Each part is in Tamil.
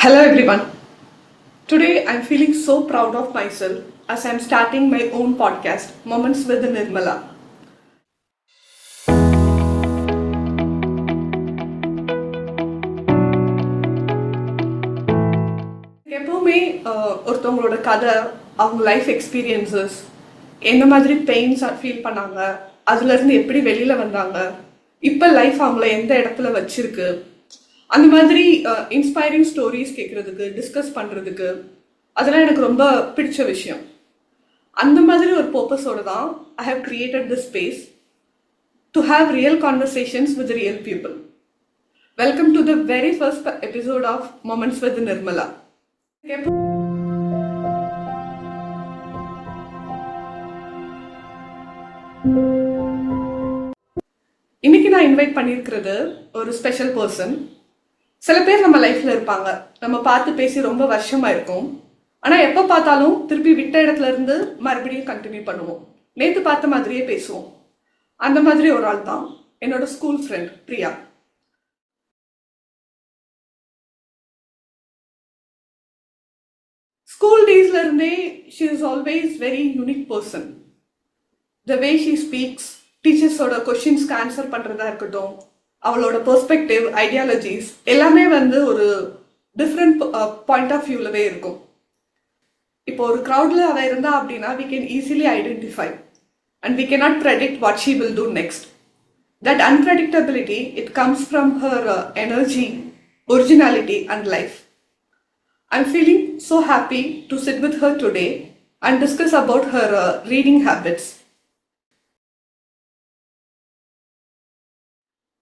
Hello everyone. Today I'm feeling so proud of myself as I'm starting my own podcast, Moments with Nirmala. எப்பவுமே ஒருத்தவங்களோட கதை, அவங்க லைஃப் எக்ஸ்பீரியன்சஸ், எந்த மாதிரி பெயின்ஸ் ஃபீல் பண்ணாங்க, அதுலேருந்து எப்படி வெளியில் வந்தாங்க, இப்போ லைஃப் அவங்கள எந்த இடத்துல வச்சிருக்கு, அந்த மாதிரி இன்ஸ்பைரிங் ஸ்டோரிஸ் கேட்குறதுக்கு, டிஸ்கஸ் பண்ணுறதுக்கு அதெல்லாம் எனக்கு ரொம்ப பிடிச்ச விஷயம். அந்த மாதிரி ஒரு பர்பஸோடு தான் I have created this space to have real conversations with real people. Welcome to the very first episode of moments with Nirmala. இன்னைக்கு நான் இன்வைட் பண்ணியிருக்கிறது ஒரு ஸ்பெஷல் பர்சன். சில பேர் நம்ம லைஃப்ல இருப்பாங்க, நம்ம பார்த்து பேசி ரொம்ப வருஷமா இருக்கும், ஆனா எப்ப பார்த்தாலும் திருப்பி விட்ட இடத்துல இருந்து மறுபடியும் கண்டினியூ பண்ணுவோம், நேத்து பார்த்த மாதிரியே பேசுவோம். அந்த மாதிரி ஒரு ஆள் தான் என்னோட ஸ்கூல் ஃப்ரெண்ட் பிரியா. ஸ்கூல் டேஸ்ல இருந்தே she is always very unique person. The way she speaks, டீச்சர்ஸோட கொஷின்ஸ்க்கு ஆன்சர் பண்றதா இருக்கட்டும், அவளோட பெர்ஸ்பெக்டிவ், ஐடியாலஜிஸ் எல்லாமே வந்து ஒரு டிஃப்ரெண்ட் பாயிண்ட் ஆஃப் வியூலவே இருக்கும். இப்போ ஒரு க்ரௌட்ல அவ இருந்தா அப்படின்னா we can easily identify and we cannot predict what she will do next. That unpredictability, it comes from her energy, originality and life. I'm feeling so happy to sit with her today and discuss about her reading habits.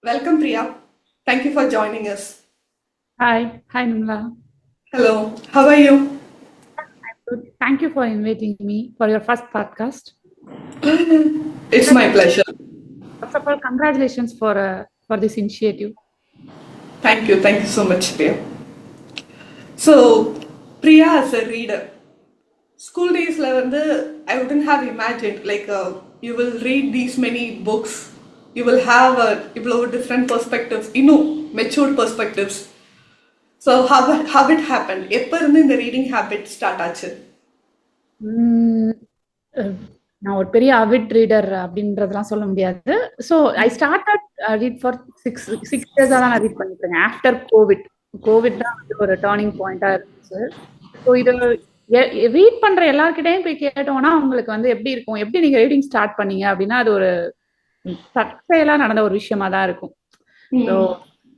Welcome Priya. Thank you for joining us. Hi. Hi, Nimla. Hello. How are you? Good. Thank you for inviting me for your first podcast. It's my pleasure. First of all, congratulations for this initiative. Thank you so much, Priya. So, Priya as a reader, school days la vandu I wouldn't have imagined like you will read these many books, you will have a different perspectives, matured perspectives. So how it happened? எப்ப இருந்து இந்த ரீடிங் ஹேபிட் ஸ்டார்ட் ஆச்சு? நான் ஒரு பெரிய அவிட் ரீடர் அப்படின்றதெல்லாம் சொல்ல முடியாது. So I started read for six இயர்ஸாக தான் நான் ரீட் பண்ணிட்டு இருக்கேன். ஆஃப்டர் கோவிட் தான் வந்து ஒரு டேர்னிங் பாயிண்டா இருந்துச்சு. ஸோ இது ரீட் பண்ற எல்லார்கிட்டையும் போய் கேட்டோம்னா அவங்களுக்கு வந்து எப்படி இருக்கும், எப்படி நீங்க ரீடிங் ஸ்டார்ட் பண்ணீங்க அப்படின்னா அது ஒரு தற்செயலா நடந்த ஒரு விஷயமா தான் இருக்கும். ஸோ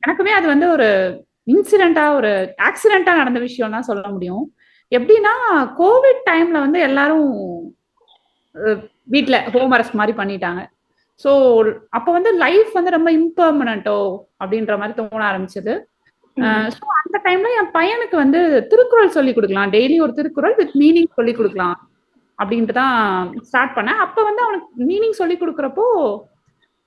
எனக்குமே அது வந்து ஒரு இன்சிடென்டா, ஒரு ஆக்சிடென்டா நடந்த விஷயம் தான் சொல்ல முடியும். எப்படின்னா கோவிட் டைம்ல வந்து எல்லாரும் வீட்டுல ஹோம் அரெஸ்ட் மாதிரி பண்ணிட்டாங்க. ஸோ அப்ப வந்து லைஃப் வந்து ரொம்ப இம்பர்மனண்டோ அப்படின்ற மாதிரி தோண ஆரம்பிச்சது. ஸோ அந்த டைம்ல என் பையனுக்கு வந்து திருக்குறள் சொல்லி கொடுக்கலாம், டெய்லி ஒரு திருக்குறள் வித் மீனிங் சொல்லி கொடுக்கலாம் அப்படின்ட்டு தான் ஸ்டார்ட் பண்ணேன். அப்ப வந்து அவனுக்கு மீனிங் சொல்லி கொடுக்குறப்போ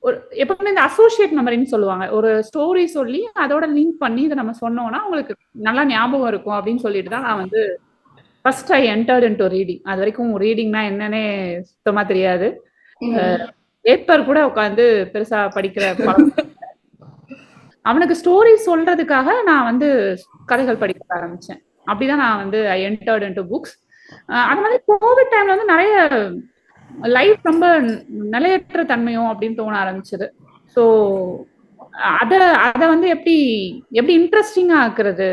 ஒரு எப்பவுமே இந்த அசோசியேட் மெமரின்னு சொல்லுவாங்க, ஒரு ஸ்டோரி சொல்லி அதோட லிங்க் பண்ணி இதை நம்ம சொன்னோம்னா உங்களுக்கு நல்லா ஞாபகம் இருக்கும் அப்படின்னு சொல்லிட்டு தான் நான் வந்து first I entered into reading. அது வரைக்கும் ரீடிங்னா என்னன்னே சுத்தமா தெரியாது. பேப்பர் கூட உட்காந்து பெருசா படிக்கிற அவனுக்கு ஸ்டோரி சொல்றதுக்காக நான் வந்து கதைகள் படிக்க ஆரம்பிச்சேன். அப்படிதான் நான் வந்து ஐ என்டர்ட் இன்டு புக்ஸ். அது மாதிரி கோவிட் டைம்ல வந்து நிறைய லைஃப் ரொம்ப நிலையற்ற தன்மையும் அப்படின்னு தோண ஆரம்பிச்சது. ஸோ அதை வந்து எப்படி இன்ட்ரெஸ்டிங்கா ஆக்குறது,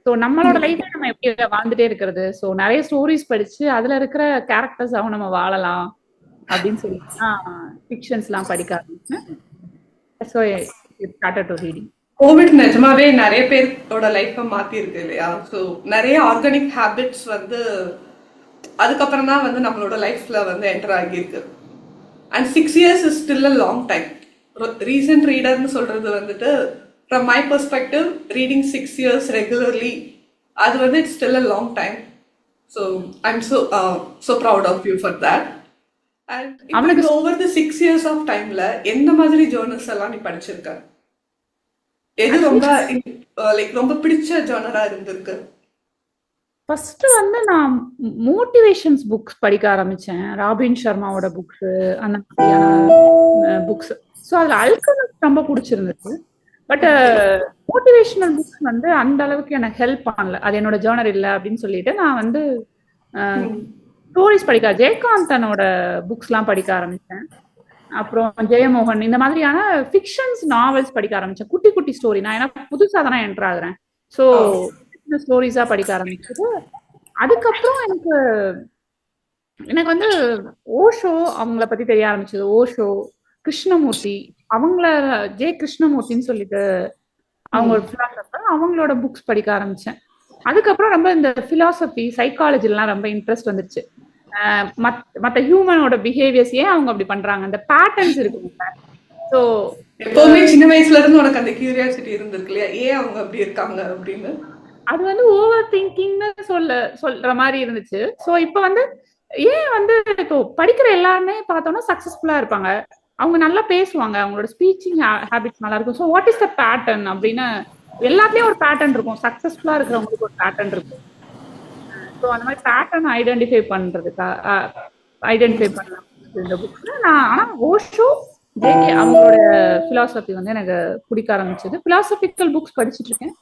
ஸோ நம்மளோட லைஃப்ல நம்ம எப்படி வாழ்ந்துட்டே இருக்கிறது, ஸோ நிறைய ஸ்டோரிஸ் படிச்சு அதுல இருக்கிற கேரக்டர்ஸாகவும் நம்ம வாழலாம் அப்படின்னு சொல்லிட்டு ஃபிக்ஷன்ஸ் எல்லாம் படிக்க ஆரம்பிச்சேன். So it started to reading. Covid நிஜமாவே நிறைய பேரோட லைஃப்பை மாத்தி இருக்கு இல்லையா? ஸோ நிறைய ஆர்கானிக் ஹேபிட்ஸ் வந்து அதுக்கப்புறம் தான் வந்து நம்மளோட லைஃப்ல வந்து என்டர் ஆகியிருக்கு. And 6 years is still a long time. Recent ரீடர்னு சொல்றது வந்துட்டு from my perspective, reading 6 years regularly, அது வந்து it's still a long time. So I am so proud of you for that. And over the 6 years of டைம்ல எந்த மாதிரி ஜேர்னல்ஸ் எல்லாம் நீ படிச்சிருக்க? எது ரொம்ப ரொம்ப பிடிச்ச ஜேர்னலா இருந்திருக்கு? ஃபர்ஸ்ட் வந்து நான் மோட்டிவேஷன்ஸ் புக்ஸ் படிக்க ஆரம்பிச்சேன். ராபின் சர்மாவோட புக்ஸ், அந்த மாதிரியான புக்ஸ். ஸோ அதுல அல்கெமிஸ்ட் ரொம்ப பிடிச்சிருந்துச்சு. பட் மோட்டிவேஷனல் புக்ஸ் வந்து அந்த அளவுக்கு எனக்கு ஹெல்ப் பண்ணல. அது என்னோட ஜேர்னல் இல்லை அப்படின்னு சொல்லிட்டு நான் வந்து ஸ்டோரிஸ் படிக்க ஜெயகாந்தனோட புக்ஸ்லாம் படிக்க ஆரம்பிச்சேன். அப்புறம் ஜெயமோகன் இந்த மாதிரியான ஃபிக்ஷன்ஸ் நாவல்ஸ் படிக்க ஆரம்பிச்சேன். குட்டி குட்டி ஸ்டோரி. நான் ஏன்னா புதுசாக தானே என்டர் ஆகுறேன். ஸோ ஸ்டோரிஸா படிக்க ஆரம்பிச்சது. அதுக்கப்புறம் எனக்கு எனக்கு வந்து ஓஷோ அவங்கள பத்தி தெரிய ஆரம்பிச்சது. ஓஷோ, கிருஷ்ணமூர்த்தி, அவங்கள கிருஷ்ணமூர்த்தின்னு சொல்லிட்டு அவங்க ஒரு பிலாசபர், அவங்களோட புக்ஸ் படிக்க ஆரம்பிச்சேன். அதுக்கப்புறம் ரொம்ப இந்த பிலாசபி சைக்காலஜிலாம் ரொம்ப இன்ட்ரெஸ்ட் வந்துருச்சு. மற்ற ஹியூமனோட பிஹேவியர்ஸ் ஏன் அவங்க அப்படி பண்றாங்க, அந்த பேட்டர்ன்ஸ் இருக்குங்க. ஸோ எப்பவுமே சின்ன வயசுல இருந்து உனக்கு அந்த கியூரியாசிட்டி இருந்திருக்கு இல்லையா, ஏன் அவங்க அப்படி இருக்காங்க அப்படின்னு? அது வந்து ஓவர் திங்கிங்னு சொல்ற மாதிரி இருந்துச்சு. ஸோ இப்போ வந்து ஏன் வந்து இப்போ படிக்கிற எல்லாருமே பார்த்தோம்னா சக்சஸ்ஃபுல்லா இருப்பாங்க, அவங்க நல்லா பேசுவாங்க, அவங்களோட ஸ்பீச்சிங் ஹேபிட்ஸ் நல்லா இருக்கும். So what is the pattern அப்படின்னு எல்லாத்துலயும் ஒரு பேட்டர்ன் இருக்கும். சக்சஸ்ஃபுல்லா இருக்கிறவங்களுக்கு ஒரு பேட்டர்ன் இருக்கும். ஸோ அந்த மாதிரி பேட்டர்ன் ஐடென்டிஃபை பண்ணலாம் இந்த புக்ஸ்ல. நான் ஆனா ஓஷோ, ஜேகே அவங்களோட பிலாசபி வந்து எனக்கு பிடிக்க ஆரம்பிச்சது. பிலாசபிக்கல் புக்ஸ் படிச்சுட்டு இருக்கேன்.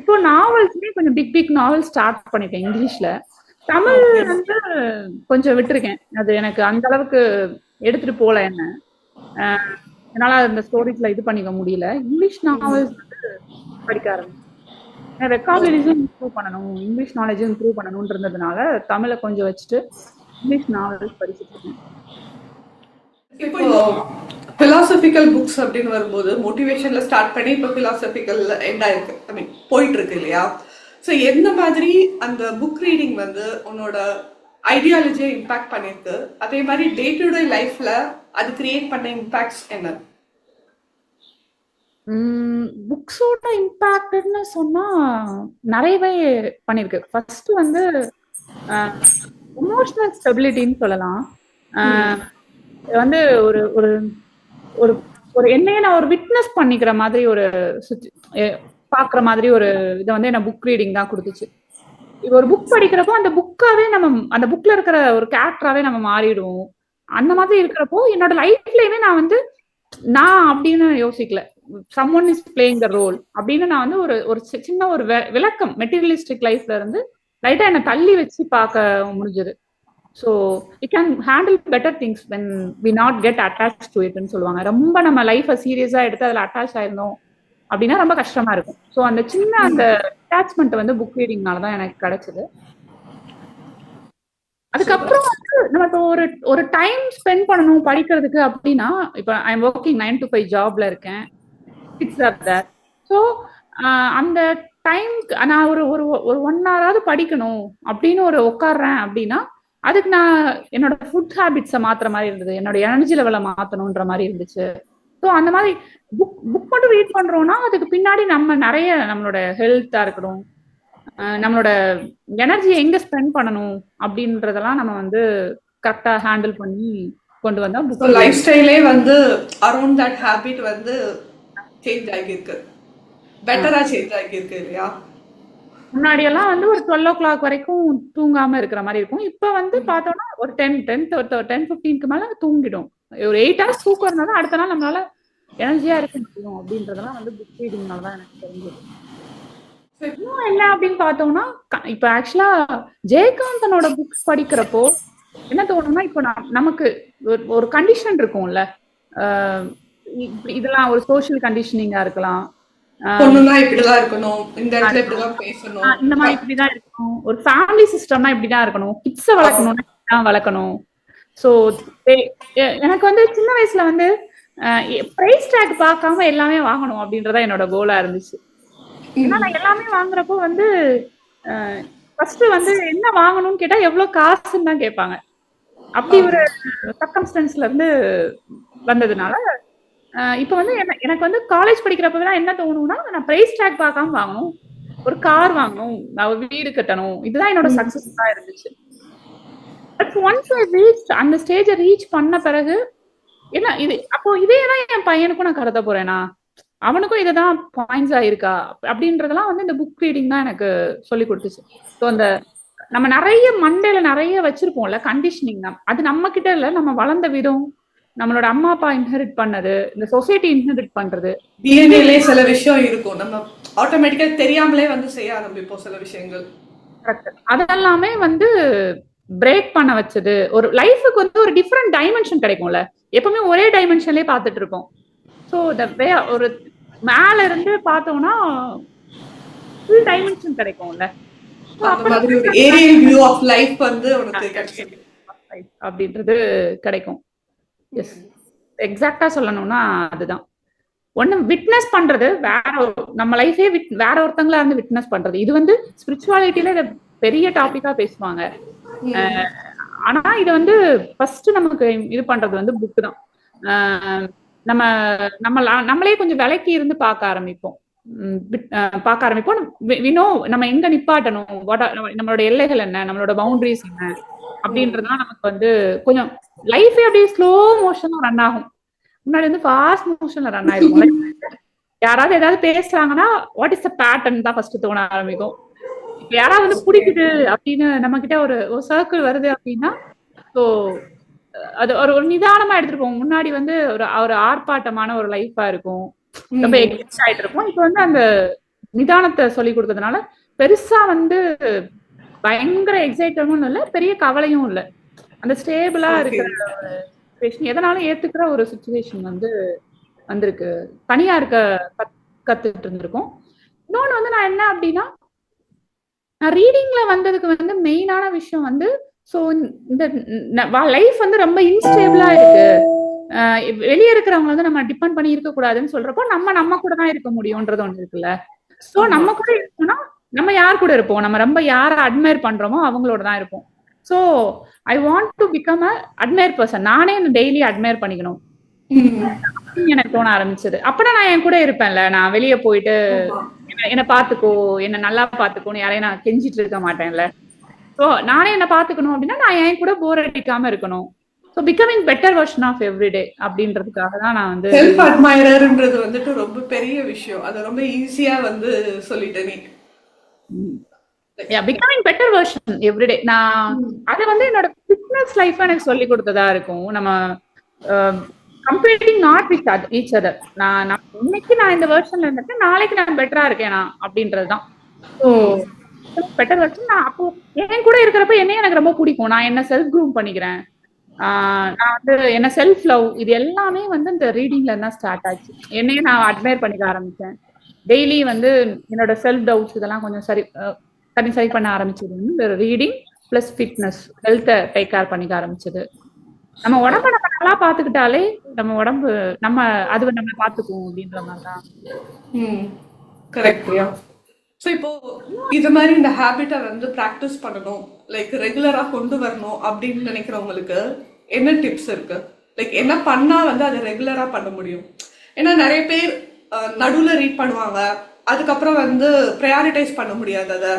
இப்போ நாவல்ஸ்லயே கொஞ்சம் பிக் நாவல் ஸ்டார்ட் பண்ணிட்டேன் இங்கிலீஷ்ல. தமிழ் வந்து கொஞ்சம் விட்டுருக்கேன். அது எனக்கு அந்த அளவுக்கு எடுத்துட்டு போல என்ன, என்னால அந்த ஸ்டோரிஸ்ல இது பண்ணிக்க முடியல. இங்கிலீஷ் நாவல்ஸ் வந்து படிக்க ஆரம்பிச்சேன். ரெக்காபுலரிஸும் இம்ப்ரூவ் பண்ணணும், இங்கிலீஷ் நாலேஜும் இம்ப்ரூவ் பண்ணணும்ன்றதுனால தமிழை கொஞ்சம் வச்சுட்டு இங்கிலீஷ் நாவல்ஸ் படிச்சுட்டு இருக்கேன். இப்போ பிலாசபிக்கல் புக்ஸ் அப்படின்னு வரும்போது மோட்டிவேஷன்ல ஸ்டார்ட் பண்ணி இப்போ பிலாசபிக்கல் எண்ட் ஆயிருக்கு, ஐ மீன் போயிட்டு இருக்கு இல்லையா? ஸோ எந்த மாதிரி அந்த புக் ரீடிங் வந்து உன்னோட ஐடியாலஜியை இம்பாக்ட் பண்ணிருக்கு, அதே மாதிரி டே டு டே லைஃப்ல அது கிரியேட் பண்ண இம்பாக்ட்ஸ் என்ன? புக்ஸோட இம்பாக்ட்னு சொன்னா நிறையவே பண்ணிருக்கு. ஃபர்ஸ்ட் வந்து எமோஷனல் ஸ்டெபிலிட்டின்னு சொல்லலாம். வந்து ஒரு ஒரு ஒரு ஒரு என்னையே நான் ஒரு விட்னஸ் பண்ணிக்கிற மாதிரி ஒரு பாக்குற மாதிரி ஒரு இதை வந்து என்ன புக் ரீடிங் தான் கொடுத்துச்சு. இப்போ ஒரு புக் படிக்கிறப்போ அந்த புக்காவே நம்ம அந்த புக்ல இருக்கிற ஒரு கேரக்டராவே நம்ம மாறிடுவோம். அந்த மாதிரி இருக்கிறப்போ என்னோட லைஃப்லயுமே நான் வந்து நான் அப்படின்னு யோசிக்கல, someone is playing the role அப்படின்னு நான் வந்து ஒரு சின்ன ஒரு விளக்கம் மெட்டீரியலிஸ்டிக் லைஃப்ல இருந்து லைட்டா என்ன தள்ளி வச்சு பார்க்க முடிஞ்சது. So we can handle better things when we not get attach to இட்னு சொல்லுவாங்க. ரொம்ப நம்ம லைஃபை சீரியஸா எடுத்து அதில் அட்டாச் ஆயிருந்தோம் அப்படின்னா ரொம்ப கஷ்டமா இருக்கும். ஸோ அந்த சின்ன அந்த அட்டாச்மெண்ட் வந்து புக் ரீடிங்னால தான் எனக்கு கிடைச்சது. அதுக்கப்புறம் வந்து நம்ம ஒரு டைம் ஸ்பெண்ட் பண்ணணும் படிக்கிறதுக்கு அப்படின்னா, இப்போ ஐ எம் ஒர்க்கிங் 9 to 5 ஜாப்ல இருக்கேன். ஸோ அந்த டைம் நான் ஒரு ஒரு 1 hour படிக்கணும் அப்படின்னு ஒரு உட்காடுறேன் அப்படின்னா அதுக்கு நான் என்னோட ஃபுட் ஹேபிட்ஸை மாத்துற மாதிரி இருந்தது, என்னோட எனர்ஜி லெவலை மாத்தணும்ன்ற மாதிரி இருந்துச்சு. ஸோ அந்த மாதிரி புக் மட்டும் ரீட் பண்றோம்னா அதுக்கு பின்னாடி நம்ம நிறைய நம்மளோட ஹெல்த்தா இருக்கணும், நம்மளோட எனர்ஜியை எங்க ஸ்பெண்ட் பண்ணணும் அப்படின்றதெல்லாம் நம்ம வந்து கரெக்டா ஹேண்டில் பண்ணி கொண்டு வந்தா புக் லைஃப் ஸ்டைலே வந்து அரௌண்ட் தட் ஹேபிட் வந்து சேஞ்ச் ஆகியிருக்கு, பெட்டரா சேஞ்ச் ஆகியிருக்கு இல்லையா? முன்னாடி எல்லாம் வந்து ஒரு 12 o'clock வரைக்கும் தூங்காம இருக்கிற மாதிரி இருக்கும். இப்ப வந்து பார்த்தோம்னா ஒரு 10-15க்கு மேல தூங்கிடும். ஒரு 8 hours தூக்கம் இருந்தாலும் அடுத்த நாள் நம்மளால எனர்ஜியா இருக்க முடியும் அப்படின்றதெல்லாம் வந்து புக் ரீடிங்னால தான் எனக்கு தெரிஞ்சது. இன்னும் என்ன அப்படின்னு பார்த்தோம்னா இப்ப ஆக்சுவலா ஜெயகாந்தனோட புக்ஸ் படிக்கிறப்போ என்ன தோணும்னா, இப்போ நமக்கு ஒரு கண்டிஷன் இருக்கும்ல, இதெல்லாம் ஒரு சோஷியல் கண்டிஷனிங்கா இருக்கலாம், இப்படிதான் இருக்கணும், இந்த இடத்துல இப்படிதான் பேசணும், இந்த மாதிரி இப்படிதான் இருக்கணும், ஒரு ஃபேமிலி சிஸ்டம்னா இப்படிதான் இருக்கணும், கிட்ஸை வளர்க்கணும்னா இப்படிதான் வளர்க்கணும். ஸோ எனக்கு வந்து சின்ன வயசுல வந்து பிரைஸ் டேக் பார்க்காம எல்லாமே வாங்கணும் அப்படின்றதா என்னோட கோலா இருந்துச்சு. ஏன்னா நான் எல்லாமே வாங்குறப்போ வந்து ஃபர்ஸ்ட் வந்து என்ன வாங்கணும்னு கேட்டா எவ்வளவு காசுன்னு தான் கேட்பாங்க. அப்படி ஒரு சர்க்கம்ஸ்டன்ஸ்ல இருந்து வந்ததுனால இப்ப வந்து எனக்கு வந்து காலேஜ் படிக்கிறப்பதான் என்ன தோணும்னா, நான் பிரைஸ் டேக் பார்க்காம வாங்கணும், ஒரு கார் வாங்கணும், நான் வீடு கட்டணும், இதுதான் என்னோட சக்சஸ்ஃபுல்லா இருந்துச்சு. பட் ஒன்ஸ் ஐ ரீச் அந்த ஸ்டேஜை ரீச் பண்ண பிறகு என்ன இது, அப்போ இதேதான் என் பையனுக்கும் நான் கருத போறேனா, அவனுக்கும் இதுதான் பாயிண்ட்ஸ் ஆயிருக்கா அப்படின்றதெல்லாம் வந்து இந்த புக் ரீடிங் தான் எனக்கு சொல்லி கொடுத்துச்சு. ஸோ அந்த நம்ம நிறைய மண்டையில நிறைய வச்சிருப்போம்ல கண்டிஷனிங் தான், அது நம்ம கிட்ட இல்ல, நம்ம வளர்ந்த விதம், நம்மளோட அம்மா அப்பா இன்ஹெரிட் பண்ணது, இந்த சொசைட்டி இன்ஹெரிட் பண்றது, டிஎன்ஏலே சில விஷயம் இருக்கும், நம்ம ஆட்டோமேட்டிக்கா தெரியாமலே வந்து செய்ய ஆரம்பிப்போம் சில விஷயங்கள். அதெல்லாமே வந்து பிரேக் பண்ண வச்சது. ஒரு லைஃபுக்கு வந்து ஒரு டிஃப்ரெண்ட் டைமென்ஷன் கிடைக்கும்ல. எப்பவுமே ஒரே டைமென்ஷன்லயே பார்த்துட்டு இருக்கோம். ஸோ ஒரு மேல இருந்து பார்த்தோம்னா ஃபுல் டைமென்ஷன் கிடைக்கும்ல. அந்த மாதிரி ஒரு ஏரியல் வியூ ஆஃப் லைஃப் வந்து உனக்கு கிடைச்சது அப்படின்றது கிடைக்கும். எஸ், எக்ஸாக்டா சொல்லணும்னா அதுதான். ஒண்ணு விட்னஸ் பண்றது வேற, நம்ம லைஃபே வேற ஒருத்தங்களா இருந்து விட்னஸ் பண்றது. இது வந்து ஸ்பிரிச்சுவாலிட்டியில இத பெரிய டாபிக்கா பேசுவாங்க. ஆனா இது வந்து ஃபர்ஸ்ட் நமக்கு இது பண்றது வந்து புக் தான். நம்ம நம்மளே கொஞ்சம் விலைக்கு இருந்து பார்க்க ஆரம்பிப்போம். வினோ நம்ம எங்க நிப்பாட்டணும், நம்மளோட எல்லைகள் என்ன, நம்மளோட பவுண்டரிஸ் என்ன அப்படின்றதுலாம் நமக்கு வந்து கொஞ்சம் லைஃபே அப்படியே ஸ்லோ மோஷனா ரன் ஆகும். முன்னாடி வந்து ஃபாஸ்ட் மோஷன்ல ரன் ஆயிருக்கும். யாராவது ஏதாவது பேசுறாங்கன்னா வாட் இஸ் த பேட்டர்ன் தான் ஃபர்ஸ்ட் தோண ஆரம்பிக்கும். இப்ப யாராவது வந்து பிடிக்குது அப்படின்னு நம்ம கிட்ட ஒரு சர்க்கிள் வருது அப்படின்னா, ஸோ அது ஒரு நிதானமா எடுத்துட்டு போவோம். முன்னாடி வந்து ஒரு ஆர்ப்பாட்டமான ஒரு லைஃபா இருக்கும், ரொம்ப எக்ஸைட் ஆயிட்டு இருக்கும். இப்ப வந்து அந்த நிதானத்தை சொல்லி கொடுத்ததுனால பெருசா வந்து பயங்கர எக்ஸைட்டமும் இல்லை, பெரிய கவலையும் இல்லை. அந்த ஸ்டேபிளா இருக்கிற சுச்சுவேஷன், எதனாலும் ஏத்துக்கிற ஒரு சுச்சுவேஷன் வந்து வந்திருக்கு. தனியா இருக்க கத்துட்டு இருந்திருக்கும். இன்னொன்னு வந்து நான் என்ன அப்படின்னா, நான் ரீடிங்ல வந்ததுக்கு வந்து மெயினான விஷயம் வந்து, ஸோ இந்த லைஃப் வந்து ரொம்ப இன்ஸ்டேபிளா இருக்கு, வெளியே இருக்கிறவங்க வந்து நம்ம டிபெண்ட் பண்ணி இருக்க கூடாதுன்னு சொல்றப்போ நம்ம கூட தான் இருக்க முடியும்ன்றது ஒண்ணு இருக்குல்ல. ஸோ நம்ம கூட இருக்கோம்னா நம்ம யார் கூட இருப்போம், நம்ம ரொம்ப யாரை அட்மையர் பண்றோமோ அவங்களோட தான் இருப்போம். So I want to become a admire person. நானே டெய்லி அட்மையர் பண்ணிக்கணும் எனக்கு தோண ஆரம்பிச்சது. அப்பதான் நான் என் கூட இருப்பேன்ல. நான் வெளியே போயிட்டு என்ன பாத்துக்கோ, என்ன நல்லா பாத்துக்கோன்னு யாரையும் நான் கெஞ்சிட்டு இருக்க மாட்டேன்ல. ஸோ நானே என்ன பாத்துக்கணும் அப்படின்னா நான் என் கூட போர் அடிக்காம இருக்கணும். So becoming better version of everyday அப்படின்றதுக்காக தான் நான் வந்து செல்ஃப் அட்மைரர்ன்றது வந்துட்டு ரொம்ப பெரிய விஷயம். அது ரொம்ப ஈஸியா வந்து சொல்லிட்டேன் நீ. Becoming better version everyday. நான் அது வந்து என்னோட ஃபிட்னஸ் லைஃப் எனக்கு சொல்லி கொடுத்ததா இருக்கும். நம்ம comparing not with each other. நான் இன்னைக்கு நான் இந்த வெர்ஷன்ல இருந்துட்டு நாளைக்கு நான் பெட்டரா இருக்கேனா அப்படின்றதுதான். So better version. நான் அப்போ என் கூட இருக்கிறப்ப என்னையும் எனக்கு ரொம்ப பிடிக்கும். நான் என்ன செல்ஃப் க்ரூம் பண்ணிக்கிறேன். நான் வந்து என்ன செல்ஃப் லவ், இது எல்லாமே வந்து இந்த ரீடிங்ல இருந்தா ஸ்டார்ட் ஆச்சு. என்னையும் நான் அட்மையர் பண்ணிக்க ஆரம்பிச்சேன். டெய்லி வந்து என்னோட செல்ஃப் டவுட்ஸ் இதெல்லாம் கொஞ்சம் சரி பண்ண ஆரம்பிச்சது இந்த ரீடிங் பிளஸ் ஃபிட்னஸ், ஹெல்த்தை டேக் கேர் பண்ணிக்க ஆரம்பிச்சது. நம்ம உடம்ப நம்ம நல்லா பாத்துக்கிட்டாலே நம்ம உடம்பு அது நம்ம பாத்துக்குவோம் அப்படின்ற மாதிரிதான். கரெக்ட்யா. ஸோ இப்போ இது மாதிரி இந்த ஹேபிட்டை வந்து ப்ராக்டிஸ் பண்ணணும், லைக் ரெகுலரா கொண்டு வரணும் அப்படின்னு நினைக்கிறவங்களுக்கு என்ன டிப்ஸ் இருக்கு? லைக் என்ன பண்ணா வந்து அதை ரெகுலரா பண்ண முடியும்? ஏன்னா நிறைய பேர் நடுவில் ரீட் பண்ணுவாங்க, அதுக்கப்புறம் வந்து ப்ரையாரிட்டைஸ் பண்ண முடியாது,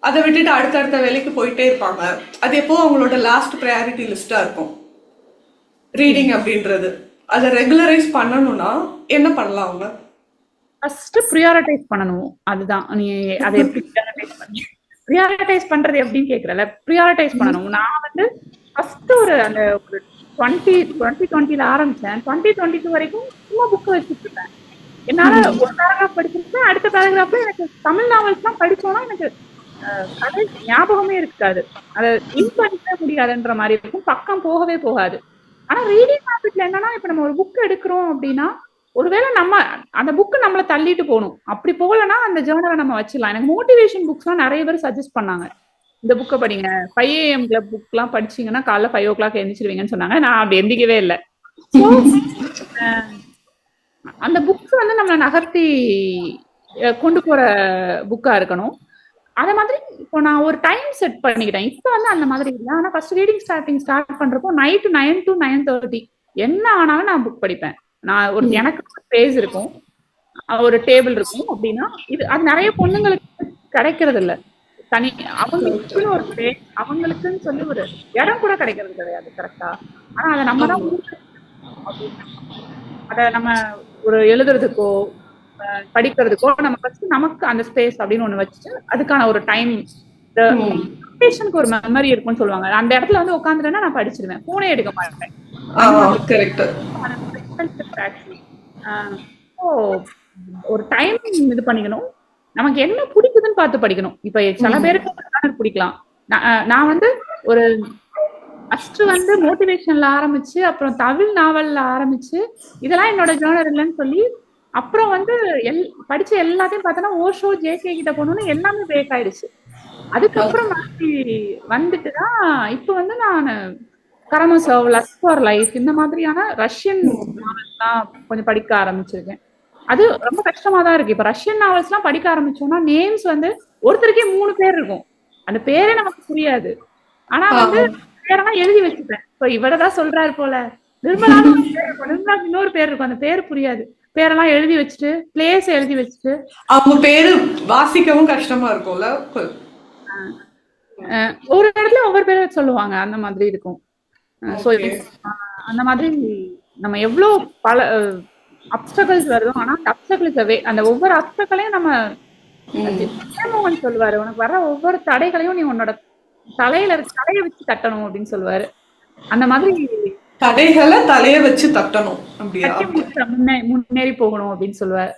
அதை விட்டுட்டு அடுத்தடுத்த வேலைக்கு போயிட்டே இருப்பாங்க. அது எப்போ அவங்களோட லாஸ்ட் ப்ரையாரிட்டி லிஸ்டா இருக்கும் ரீடிங் அப்படின்றது. அதை ரெகுலரைஸ் பண்ணணும்னா என்ன பண்ணலாம் அவங்க? ஃபர்ஸ்ட் ப்ரியாரிட்டைஸ் பண்ணணும். அதுதான். நீ அதை எப்படி ப்ரியாரிட்டைஸ் பண்றது எப்படின்னு கேட்கறல, ப்ரியாரிட்டைஸ் பண்ணணும். நான் வந்து ஃபர்ஸ்ட் அந்த 2020 ஆரம்பிச்சேன். 2022 வரைக்கும் சும்மா புக் வச்சுட்டு இருப்பேன். என்னால ஒரு பேராகிராஃப் படிச்சிருப்பேன், அடுத்த பேராகிராஃப்ல எனக்கு தமிழ் நாவல்ஸ் எல்லாம் படிச்சோம்னா எனக்கு கதை ஞாபகமே இருக்காது, அதை லிங்க் பண்ணிக்கவே முடியாதுன்ற மாதிரி இருக்கும், பக்கம் போகவே போகாது. ஆனா ரீடிங் ஹேபிட்ல என்னன்னா, இப்ப நம்ம ஒரு புக் எடுக்கிறோம் அப்படின்னா ஒருவேளை நம்ம அந்த புக்கு நம்மளை தள்ளிட்டு போகணும். அப்படி போகலன்னா அந்த ஜேர்னலை நம்ம வச்சிடலாம். எனக்கு மோட்டிவேஷன் புக்ஸ் எல்லாம் நிறைய பேர் சஜஸ்ட் பண்ணாங்க, இந்த புக்கை படிங்க, 5 AM கிளப் புக் எல்லாம் படிச்சீங்கன்னா காலைல 5 o'clock எழுந்திரிச்சிருவீங்கன்னு சொன்னாங்க. நான் அப்படி எந்திக்கவே இல்லை. அந்த புக்ஸ் வந்து நம்மளை நகர்த்தி கொண்டு போற புக்கா இருக்கணும். அதே மாதிரி இப்போ நான் ஒரு டைம் செட் பண்ணிக்கிட்டேன். இப்போ வந்து அந்த மாதிரி இல்லை. ஆனா ஃபர்ஸ்ட் ரீடிங் ஸ்டார்ட் பண்றப்போ நைட்டு 9 to 9:30 என்ன ஆனாலும் நான் புக் படிப்பேன். நான் எனக்கு பேஜ் இருக்கும், ஒரு டேபிள் இருக்கும் அப்படின்னா, அது நிறைய பொண்ணுங்களுக்கு கிடைக்கிறது இல்லை. தனி அவங்களுக்குன்னு ஒரு பேஜ், அவங்களுக்குன்னு சொல்லி ஒரு இடம் கூட கிடைக்கிறது கிடையாது கரெக்டா. ஆனா அதை நம்ம தான் அதை நம்ம ஒரு எழுதுறதுக்கோ படிக்கிறதுக்கோ நம்ம ஃபர்ஸ்ட் நமக்கு அந்த ஸ்பேஸ் அப்படின்னு ஒண்ணு வச்சுட்டு அதுக்கான ஒரு டைம், ஒரு மெமரி இருக்கும்னு சொல்லுவாங்க. அந்த இடத்துல வந்து உட்காந்துட்டேன்னா நான் படிச்சிருவேன், போனே எடுக்க மாட்டேன். கரெக்ட். ஆக்சுவலி ஒரு டைம் இது பண்ணிக்கணும். நமக்கு என்ன பிடிக்குதுன்னு பார்த்து படிக்கணும். இப்ப சில பேருக்கு பிடிக்கலாம். நான் வந்து ஒரு ஃபர்ஸ்ட் வந்து மோட்டிவேஷன்ல ஆரம்பிச்சு அப்புறம் தமிழ் நாவல்ல ஆரம்பிச்சு இதெல்லாம் என்னோட ஜேர்னர் இல்லைன்னு சொல்லி அப்புறம் வந்து படிச்ச எல்லாத்தையும் பார்த்தோன்னா ஓஷோ ஜேகே கிட்ட போனோன்னு எல்லாமே பிரேக் ஆயிடுச்சு. அதுக்கப்புறம் மாற்றி வந்துட்டுதான் இப்ப வந்து நான் கரமசோவ், லஸ்ட் ஃபார் லைஃப் இந்த மாதிரியான ரஷ்யன் நாவல்ஸ் தான் கொஞ்சம் படிக்க ஆரம்பிச்சிருக்கேன். அது ரொம்ப கஷ்டமா தான் இருக்கு. இப்ப ரஷ்யன் நாவல்ஸ் எல்லாம் படிக்க ஆரம்பிச்சோம்னா நேம்ஸ் வந்து ஒருத்தருக்கே 3 பேர் இருக்கும். அந்த பேரே நமக்கு புரியாது. ஆனா வந்து பேரெல்லாம் எழுதி வச்சுப்பேன். இப்போ இவரதான் சொல்றாரு போல, நிர்மலான்னு நிர்மலாக்கு இன்னொரு பேர் இருக்கும், அந்த பேர் புரியாது. பேரெல்லாம் எழுதி வச்சுட்டு பிளேஸ் எழுதி வச்சுட்டு அவங்க பேரு வாசிக்கவும் கஷ்டமா இருக்கும்ல. ஒரு இடத்துல ஒவ்வொரு பேரை சொல்லுவாங்க, அந்த மாதிரி இருக்கும். அந்த மாதிரி நம்ம எவ்வளவு பல அப்டக்கல்ஸ் வருதோ, ஆனா அந்த ஒவ்வொரு அப்டக்களையும் நம்ம ஜெயமோகன் சொல்லுவாரு, உனக்கு வர்ற ஒவ்வொரு தடைகளையும் நீ உன்னோட தலையில தலைய வச்சு தட்டணும் அப்படின்னு சொல்லுவாரு. அந்த மாதிரி தடைகளை தலைய வச்சு தட்டணும், முன்னேறி போகணும் அப்படின்னு சொல்லுவாரு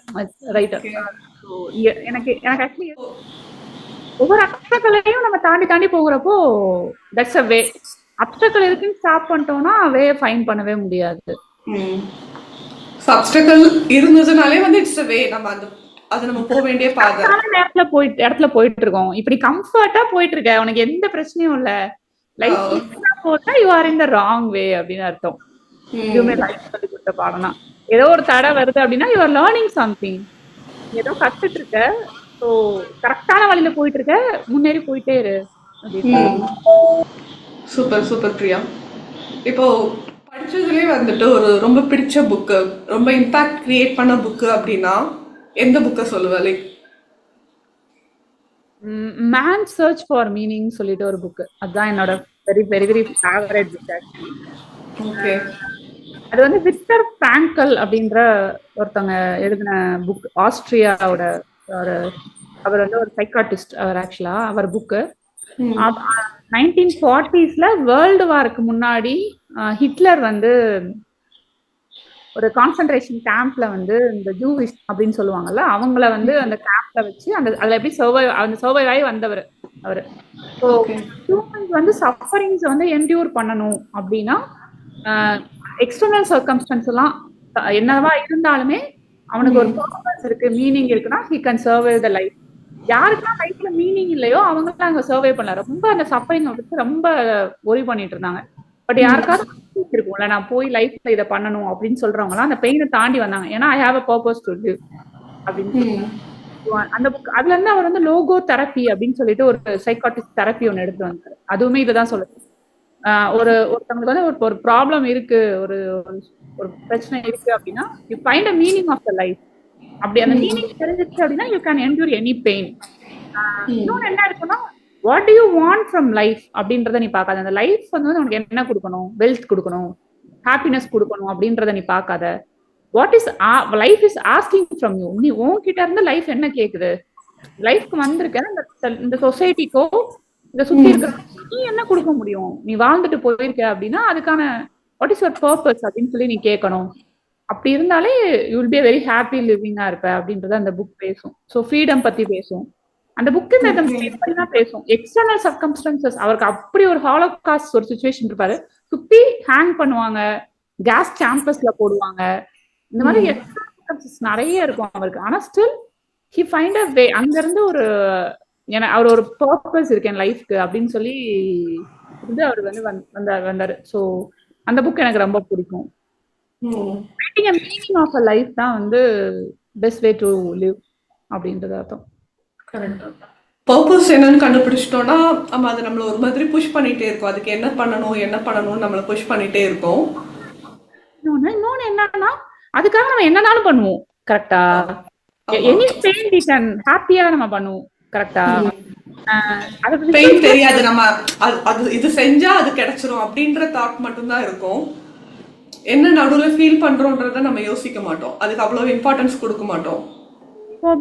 ரைட்டர். எனக்கு ஆக்சுவலி ஒவ்வொரு அப்டக்களையும் நம்ம தாண்டி தாண்டி போகிறப்போ தட்ஸ் அ வே. அப்டக்கல் இருக்குன்னு ஸ்டாப் பண்ணிட்டோம்னா வே ஃபைன் பண்ணவே முடியாது. அப்டக்கல் இருந்ததுனாலே வந்து இட்ஸ் அ வே. நம்ம அது நம்ம போக வேண்டிய பாதை. இடத்துல போயிட்டு இருக்கோம். இப்படி கம்ஃபர்ட்டா போயிட்டு இருக்க, உனக்கு எந்த பிரச்சனையும் இல்ல, லைஃப் போட்டா you are in the wrong வே அப்படின்னு அர்த்தம். இதுவுமே லைஃப் சொல்லி கொடுத்த பாடம்னா, ஏதோ ஒரு தடை வருது அப்படின்னா யூ ஆர் லேர்னிங் சம்திங், ஏதோ கத்துட்டு இருக்க, ஸோ கரெக்டான வழியில போயிட்டு இருக்க, முன்னேறி போயிட்டே இரு அப்படின்னு. Super super Priya. இப்போ படிச்சதுலேயே வந்துட்டு ஒரு ரொம்ப பிடிச்ச புக்கு, ரொம்ப இம்பாக்ட் கிரியேட் பண்ண புக்கு அப்படின்னா எந்த புக்கை சொல்லுவ? Like man search for meaning சொல்லிட்டு ஒரு புக்கு, அதுதான் என்னோட very very very favourite book. Okay. அது வந்து விக்டர் பிராங்கல் அப்படின்ற ஒருத்தவங்க எழுதின புக். ஆஸ்திரியாவோட அவர் வந்து ஒரு சைக்காட்டிஸ்ட். அவர் ஆக்சுவலா அவர் புக்கு 1940s வேர்ல்டு வாருக்கு முன்னாடி ஹிட்லர் வந்து ஒரு கான்சென்ட்ரேஷன் கேம்ப்ல வந்து இந்த ஜூவிஷ் அப்படின்னு சொல்லுவாங்கல்ல, அவங்கள வந்து அந்த கேம்ப்ல வச்சு அதுல எப்படி சர்வைவ் ஆகி வந்தவர் அவரு. ஸோ ஹியூமன்ஸ் வந்து சஃபரிங்ஸ் வந்து என்டியூர் பண்ணணும் அப்படின்னா எக்ஸ்டர்னல் சர்க்கம்ஸ்டன்ஸ் எல்லாம் என்னவா இருந்தாலுமே அவனுக்கு ஒரு பர்பஸ் இருக்கு, மீனிங் இருக்குன்னா he can survive the life. யாருக்குலாம் லைஃப்ல மீனிங் இல்லையோ அவங்கெல்லாம் அங்க சர்வை பண்ணல. ரொம்ப அந்த சஃபரிங் வச்சு ரொம்ப ஒரி பண்ணிட்டு இருந்தாங்க. பட் யாருக்காவது இருக்கும்ல, நான் போய் லைஃப்ல இதை பண்ணணும் அப்படின்னு சொல்றவங்கலாம் அந்த பெயினை தாண்டி வந்தாங்க. ஏன்னா I have a purpose to live அப்படின்னு. அந்த புக் அதுல இருந்து அவர் வந்து லோகோ தெரப்பி அப்படின்னு சொல்லிட்டு ஒரு சைக்காட்டிஸ்ட் தெரப்பி ஒன்று எடுத்து வந்தாரு. அதுவுமே இதுதான் சொல்லுது. ஒருத்தவங்களுக்கு வந்து ஒரு ப்ராப்ளம் இருக்கு, ஒரு பிரச்சனை இருக்கு அப்படின்னா you find a meaning of the life. அப்படி அந்த மீனிங் தெரிஞ்சிச்சு அப்படின்னா you can endure any pain. இன்னொன்னு என்ன இருக்குன்னா, what do you want from life அப்படின்றத நீ பார்க்காத. அந்த லைஃப் வந்து உனக்கு என்ன கொடுக்கணும், வெல்த் கொடுக்கணும், ஹாப்பினஸ் கொடுக்கணும் அப்படின்றத நீ பார்க்காத. What is life is asking from you. நீ உன்கிட்ட இருந்து லைஃப் என்ன கேக்குது, லைஃப்க்கு வந்திருக்க இந்த சொசைட்டிக்கோ இதை சுத்தி இருக்கிற நீ என்ன கொடுக்க முடியும், நீ வாழ்ந்துட்டு போயிருக்க அப்படின்னா அதுக்கான வாட் இஸ் யுவர் பர்பஸ் அப்படின்னு சொல்லி நீ கேட்கணும். அப்படி இருந்தாலே you will be very happy லிவிங்கா இருப்ப அப்படின்றத அந்த புக் பேசும். ஸோ ஃப்ரீடம் பத்தி பேசும் அந்த புக்கு. தான் பேசும் எக்ஸ்டர்னல் சர்க்கம்ஸ்டன்சஸ். அவருக்கு அப்படி ஒரு ஹாலோகாஸ்ட் ஒரு சிச்சுவேஷன் இருப்பாரு, சுத்தி ஹேங் பண்ணுவாங்க, கேஸ் சாம்பஸ்ல போடுவாங்க, இந்த மாதிரி எக்ஸ்டர்னல் நிறைய இருக்கும் அவருக்கு. ஆனா ஸ்டில் ஹி ஃபைண்ட் அ வே. அங்க இருந்து அவர் ஒரு பர்பஸ் இருக்கு என் லைஃப்க்கு அப்படின்னு சொல்லி அவர் வந்து வந்தாரு. ஸோ அந்த புக் எனக்கு ரொம்ப பிடிக்கும். Finding a meaning of a life தான் வந்து best way to live அப்படின்றது அர்த்தம். பர்பஸ் என்னன்னு கண்டுபிடிச்சிட்டோம்னா நம்ம அதை நம்மள ஒரு மாதிரி புஷ் பண்ணிட்டே இருக்கோம். அதுக்கு என்ன பண்ணணும் நம்மள புஷ் பண்ணிட்டே இருக்கோம். இன்னொன்னு என்னன்னா, அதுக்காக நம்ம என்னனாலும் பண்ணுவோம். கரெக்டா? எனி பெயின் வி கேன் ஹாப்பியா நம்ம பண்ணுவோம். கரெக்டா? பெயின் தெரியாது, நம்ம அது இது செஞ்சா அது கிடைச்சிரும் அப்படின்ற தாட் மட்டும் தான் இருக்கும். என்ன நடுவுல ஃபீல் பண்றோம்ன்றத நம்ம யோசிக்க மாட்டோம், அதுக்கு அவ்வளவு இம்பார்ட்டன்ஸ் கொடுக்க மாட்டோம்.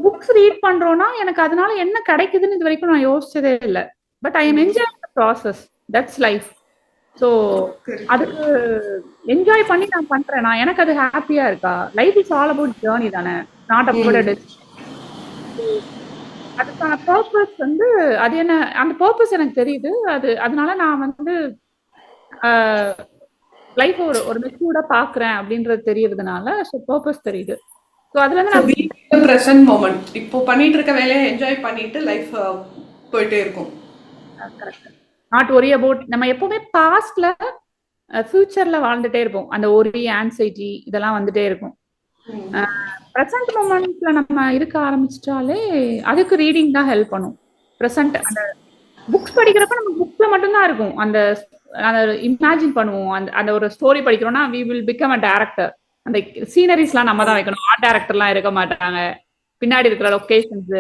புக்ஸ் ரீட் பண்றோம்னா எனக்கு அதனால என்ன கிடைக்குதுன்னு இது வரைக்கும் நான் யோசிச்சதே இல்லை. But I am enjoying the process. That's life. So correct. அதுக்கு என்ஜாய் பண்ணி நான் பண்றேன். எனக்கு அது ஹாப்பியா இருக்கா? Life is all about journey தானே, நாட் அபவுட் அதுக்கான பர்பஸ் வந்து அது என்ன, அந்த பர்பஸ் எனக்கு தெரியுது. அதனால நான் வந்து லைஃப் ஒரு மெச்சூர்டா பாக்குறேன் அப்படின்றது தெரியறதுனால ஸோ பர்பஸ் தெரியுது. ஸோ அதுல இருந்து So நான் be in the present moment. இப்போ பண்ணிட்டு இருக்க வேலையை என்ஜாய் பண்ணிட்டு லைஃப் போயிட்டே இருக்கும். கரெக்ட். நாட் ஒரி அபவுட், நம்ம எப்பவுமே பாஸ்ட்ல ஃபியூச்சர்ல வாழ்ந்துட்டே இருப்போம். அந்த ஒரி, ஆன்சைட்டி இதெல்லாம் வந்துட்டே இருக்கும். ப்ரெசன்ட் மொமெண்ட்ல நம்ம இருக்க ஆரம்பிச்சிட்டாலே அதுக்கு ரீடிங் தான் ஹெல்ப் பண்ணும். ப்ரெசன்ட் அந்த புக்ஸ் படிக்கிறப்ப நம்ம புக்ல மட்டும்தான் இருக்கும். அந்த இமேஜின் பண்ணுவோம். அந்த ஒரு ஸ்டோரி படிக்கிறோம்னா we will become a director. அந்த சீனரிஸ்லாம் நம்ம தான் வைக்கணும். ஆர்ட் டேரக்டர்லாம் இருக்க மாட்டாங்க. பின்னாடி இருக்கிற லொகேஷன்ஸ்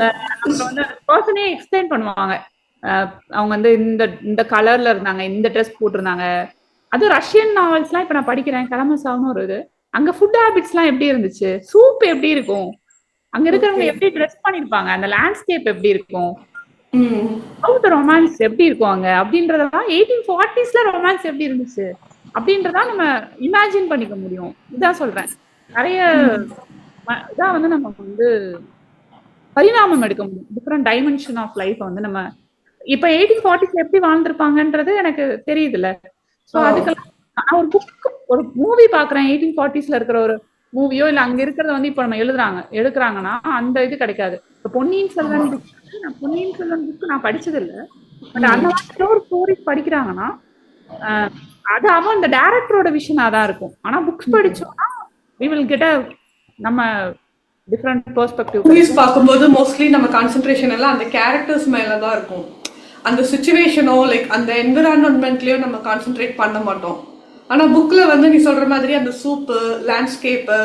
அப்புறம் வந்து பர்சனே எக்ஸ்பிளைன் பண்ணுவாங்க. அவங்க வந்து இந்த கலர்ல இருந்தாங்க, இந்த ட்ரெஸ் போட்டிருந்தாங்க. அது ரஷ்யன் நாவல்ஸ்லாம் இப்ப நான் படிக்கிறேன். கலமசாவ்னு ஒரு இது. அங்க ஃபுட் ஹேபிட்ஸ்லாம் எப்படி இருந்துச்சு, சூப் எப்படி இருக்கும், அங்க இருக்கிறவங்க எப்படி ட்ரெஸ் பண்ணிருப்பாங்க, அந்த லேண்ட்ஸ்கேப் எப்படி இருக்கும், ரொமான்ஸ் எப்படி இருக்கும் அங்க அப்படின்றதான் 1840s ரொமான்ஸ் எப்படி இருந்துச்சு அப்படின்றதா நம்ம இமேஜின் பண்ணிக்க முடியும். இதான் சொல்றேன். நிறைய இதான் வந்து நம்ம வந்து பரிணாமம் எடுக்க முடியும். டிஃப்ரெண்ட் டைமென்ஷன் ஆஃப் லைஃப் வந்து நம்ம இப்ப 1840s எப்படி வாழ்ந்திருப்பாங்கன்றது எனக்கு தெரியுதுல்ல. சோ அதுக்கெல்லாம் நான் ஒரு புக், ஒரு மூவி பாக்குறேன். 1840s இருக்கிற ஒரு மூவியோ இல்ல அங்க இருக்கிறத வந்து இப்ப நம்ம எடுக்கிறாங்கன்னா அந்த இது கிடைக்காது. இப்ப பொன்னியின் செல்வன் புக் நான் படிச்சது இல்ல. பட் அந்த மாதிரி ஒரு ஸ்டோரிஸ் படிக்கிறாங்கன்னா அது அவன் அந்த டைரக்டரோட விஷனா தான் இருக்கும். ஆனா புக்ஸ் படிச்சோம்னா we will get a நம்ம டிஃபரண்ட் பெர்ஸ்பெக்டிவ். மூவிஸ் பார்க்கும்போது மோஸ்ட்லி நம்ம கான்சென்ட்ரேஷன் எல்லாம் அந்த கேரக்டர்ஸ் மேல தான் இருக்கும். அந்த சிச்சுவேஷனோ லைக் அந்த என்விரான்மெண்ட்லயோ நம்ம கான்சென்ட்ரேட் பண்ண மாட்டோம். ஆனா புக்ல வந்து நீ சொல்ற மாதிரி அந்த சூப்பு, லேண்ட்ஸ்கேப்பு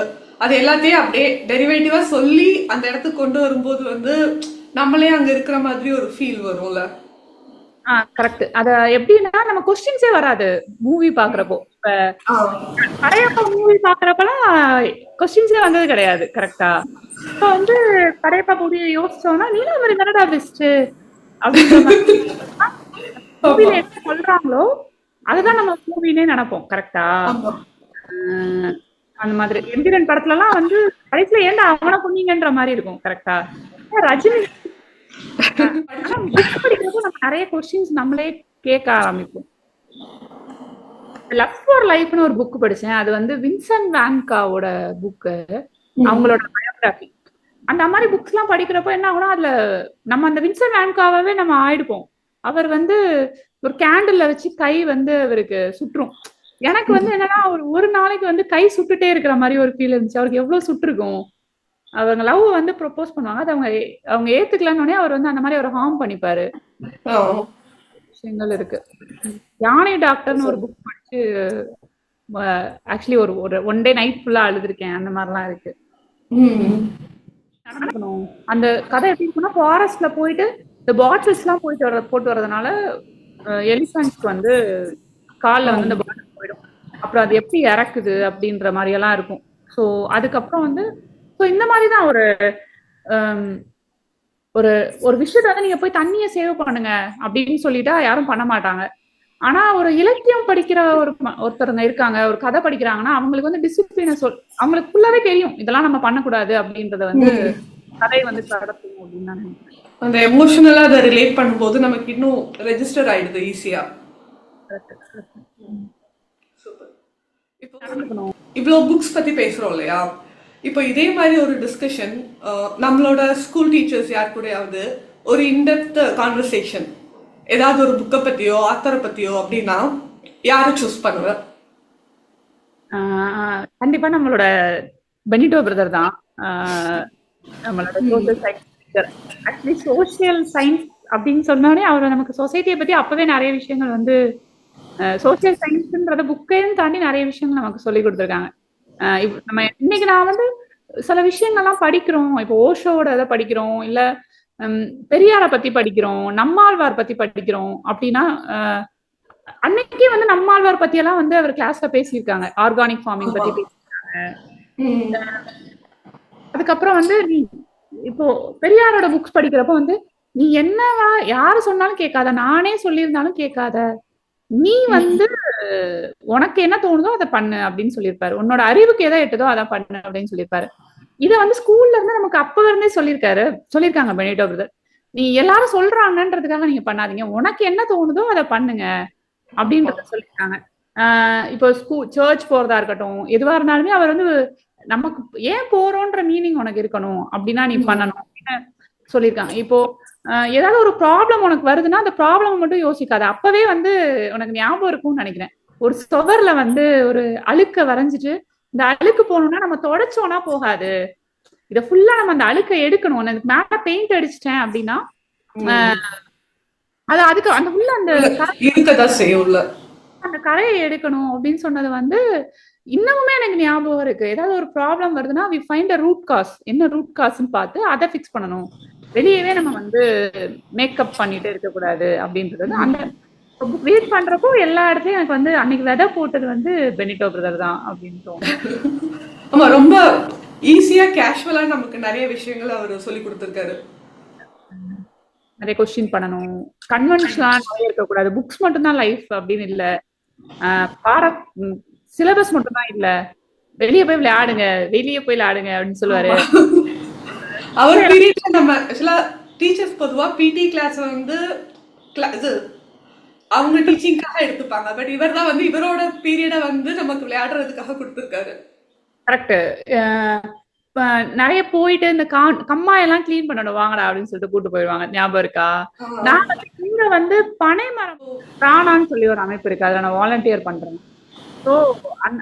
அது எல்லாத்தையும் அப்படியே டெரிவேட்டிவா சொல்லி அந்த இடத்துக்கு கொண்டு வரும்போது வந்து நம்மளே அங்க இருக்கிற மாதிரி ஒரு ஃபீல் வரும்ல. கரெக்ட். அத எப்படின்னா நம்ம கொஸ்டின்ஸே வராது மூவி பாக்குறப்போ. படையப்பா மூவி பாக்குறப்பெல்லாம் கொஸ்டின்ஸே வந்தது கிடையாது. கரெக்டா? இப்ப வந்து படையப்பா மூவியை யோசிச்சோம்னா நீல மாதிரி தானடா பெஸ்ட் அப்படின்ற மாதிரி மூவில என்ன சொல்றாங்களோ அதுதான் நம்ம மூவினே நினைப்போம். கரெக்டா? அந்த மாதிரி எந்திரன் படத்துல எல்லாம் வந்து கடைசியில ஏன்டா அவனை கொன்னீங்கன்ற மாதிரி இருக்கும். கரெக்டா? ரஜினி படிக்கிறப்போ நம்ம நிறைய கொஸ்டின்ஸ் நம்மளே கேட்க ஆரம்பிப்போம். லவ் ஃபார் லைஃப்னு ஒரு புக் படிச்சேன். அது வந்து வின்சென்ட் வான்காவோட புக்கு, அவங்களோட பயோகிராஃபி. அந்த மாதிரி புக்ஸ் எல்லாம் படிக்கிறப்போ என்ன ஆகும்னா அதுல நம்ம அந்த வின்சென்ட் வான்காவே நம்ம ஆயிடுப்போம். அவர் வந்து ஒரு கேண்டில்ல வச்சு கை வந்து அவருக்கு சுற்றும். எனக்கு வந்து என்னன்னா ஒரு நாளைக்கு வந்து கை சுட்டுட்டே இருக்கிற மாதிரி ஒரு ஃபீல் இருந்துச்சு. அவருக்கு எவ்வளவு சுட்டிருக்கும். அவங்க லவ் வந்து ப்ரொபோஸ் பண்ணுவாங்க. அது அவங்க ஏத்துக்கலன்னு அவர் வந்து அந்த மாதிரி ஒரு ஹார்ம் பண்ணிப்பாரு. விஷயங்கள் இருக்கு. யானை டாக்டர்னு ஒரு புக் படிச்சு ஆக்சுவலி ஒரு ஒன் டே நைட் ஃபுல்லா அழுதுருக்கேன். அந்த மாதிரிலாம் இருக்கு. அந்த கதை எப்படி இருக்குன்னா ஃபாரஸ்ட்ல போயிட்டு இந்த பாட்டில்ஸ் எல்லாம் போட்டு வர்றதுனால எலிஃபன்ட்ஸ்க்கு வந்து காலில் வந்து இந்த பாட்டில் போயிடும். அப்புறம் அது எப்படி இறக்குது அப்படின்ற மாதிரி எல்லாம் இருக்கும். ஸோ அதுக்கப்புறம் வந்து ஸோ இந்த மாதிரி தான் ஒரு ஒரு ஒரு விஷயத்த வந்து நீங்க போய் தண்ணியை சேவ் பண்ணுங்க அப்படின்னு சொல்லிட்டா யாரும் பண்ண மாட்டாங்க. ஆனா ஒரு இலக்கியம் படிக்கிற ஒருத்தருங்க இருக்காங்க, ஒரு கதை படிக்கிறாங்கன்னா அவங்களுக்கு வந்து டிசிப்ளினை அவங்களுக்கு ஃபுல்லாவே தெரியும் இதெல்லாம் நம்ம பண்ணக்கூடாது அப்படின்றத வந்து கதையை வந்து கடத்தும் அப்படின்னு நான் நினைக்கிறேன். அந்த எமோஷனலா அதை ரிலேட் பண்ணும்போது நமக்கு இன்னும் ரெஜிஸ்டர் ஆயிடுது ஈஸியா. இப்போ இவ்வளவு புக்ஸ் பத்தி பேசுறோம் இல்லையா? இப்போ இதே மாதிரி ஒரு டிஸ்கஷன் நம்மளோட ஸ்கூல் டீச்சர்ஸ் யார் கூடயாவது ஒரு இன்டெப்த் கான்வர்சேஷன் ஏதாவது ஒரு புக்கை பத்தியோ ஆத்தரை பத்தியோ அப்படின்னா யாரை சூஸ் பண்ணுவேன்? கண்டிப்பா நம்மளோட பெனிட்டோ பிரதர் தான். நம்மளோட social science teacher. Actually social science அப்படின்னு சொன்னோடனே அவர் நமக்கு சொசைட்டியை பத்தி அப்பவே நிறைய விஷயங்கள் வந்து சோசியல் சயின்ஸ்ன்றத புக்கையும் தாண்டி நிறைய விஷயங்கள் நமக்கு சொல்லி கொடுத்துருக்காங்க. நம்ம இன்னைக்கு நான் வந்து சில விஷயங்கள்லாம் படிக்கிறோம். இப்போ ஓஷோட இதை படிக்கிறோம், இல்ல பெரியாரை பத்தி படிக்கிறோம், நம்மாழ்வார் பத்தி படிக்கிறோம் அப்படின்னா அன்னைக்கே வந்து நம்மாழ்வார் பத்தி எல்லாம் வந்து அவர் கிளாஸ்ல பேசியிருக்காங்க. ஆர்கானிக் ஃபார்மிங் பத்தி பேசியிருக்காங்க. அதுக்கப்புறம் வந்து நீ இப்போ பெரியாரோட புக்ஸ் படிக்கிறப்ப வந்து நீ என்னவா யாரு சொன்னாலும் கேட்காத, நானே சொல்லியிருந்தாலும் கேட்காத, நீ வந்து உனக்கு என்ன தோணுதோ அதை பண்ணு அப்படின்னு சொல்லியிருப்பாரு. உன்னோட அறிவுக்கு எதை எட்டுதோ அதை பண்ணு அப்படின்னு சொல்லியிருப்பாரு. இதை வந்து ஸ்கூல்ல இருந்து நமக்கு அப்ப இருந்தே சொல்லியிருக்காங்க பெனிட்டோ பிரதர். நீ எல்லாரும் சொல்றாங்கன்றதுக்காக நீங்க பண்ணாதீங்க, உனக்கு என்ன தோணுதோ அதை பண்ணுங்க அப்படின்றத சொல்லியிருக்காங்க. இப்போ சர்ச் போறதா இருக்கட்டும், எதுவா இருந்தாலுமே அவர் வந்து நமக்கு ஏன் போறோன்ற மீனிங் உனக்கு இருக்கணும் அப்படின்னா நீ பண்ணணும் அப்படின்னு சொல்லியிருக்காங்க. இப்போ ஏதாவது ஒரு ப்ராப்ளம் உனக்கு வருதுன்னா அந்த ப்ராப்ளம் மட்டும் யோசிக்காது. அப்பவே வந்து உனக்கு ஞாபகம் இருக்கும்னு நினைக்கிறேன். ஒரு சுவர்ல வந்து ஒரு அழுக்க வரைஞ்சிட்டு இந்த அழுக்கு போகணும்னா நம்ம தொடச்சோம்னா போகாது, இதை ஃபுல்லா நம்ம அந்த அழுக்கை எடுக்கணும். எனக்கு மேல பெயிண்ட் அடிச்சிட்டேன் அப்படின்னா அது அதுக்கு அந்த உள்ள அந்த கரையை எடுக்கணும் அப்படின்னு சொன்னது வந்து இன்னமுமே எனக்கு ஞாபகம் இருக்கு. ஏதாவது ஒரு ப்ராப்ளம் வருதுன்னா we find a root cause, என்ன ரூட் காஸ்ன்னு பார்த்து அதை ஃபிக்ஸ் பண்ணணும், வெளியவே நம்ம வந்து மேக்கப் பண்ணிட்டு இருக்கக்கூடாது அப்படின்றது. அந்த புக் ரீட் பண்றப்போ எல்லா இடத்துலயும் எனக்கு வந்து அன்னைக்கு விதை போட்டது வந்து பெனிட்டோ பிரதர் தான் அப்படின்னு தோணும். ஆமா, ரொம்ப ஈஸியா கேஷுவலா நமக்கு நிறைய விஷயங்கள் அவர் சொல்லி கொடுத்திருக்காரு. நிறைய கொஸ்டின் பண்ணணும், கன்வென்ஷனா நிறைய இருக்கக்கூடாது, புக்ஸ் மட்டும்தான் லைஃப் அப்படின்னு இல்ல, சிலபஸ் மட்டும்தான் இல்ல, வெளியே போய் விளையாடுங்க அப்படின்னு சொல்லுவாரு. அவர் பீரியட்ல நம்ம ஆக்சுவலா டீச்சர்ஸ் பொதுவா பிடி கிளாஸ் வந்து இது அவங்க டீச்சிங்காக எடுத்துப்பாங்க. பட் இவர் தான் வந்து இவரோட பீரியட வந்து நமக்கு விளையாடுறதுக்காக கொடுத்துருக்காரு. கரெக்ட். நிறைய போயிட்டு இந்த கம்மா எல்லாம் கிளீன் பண்ணணும் வாங்கடா அப்படின்னு சொல்லிட்டு கூட்டு போயிடுவாங்க, ஞாபகம் இருக்கா? நான் இங்க வந்து பனை மரம் பிராணான்னு சொல்லி ஒரு அமைப்பு இருக்கு, அதுல நான் வாலண்டியர் பண்றேன். ஸோ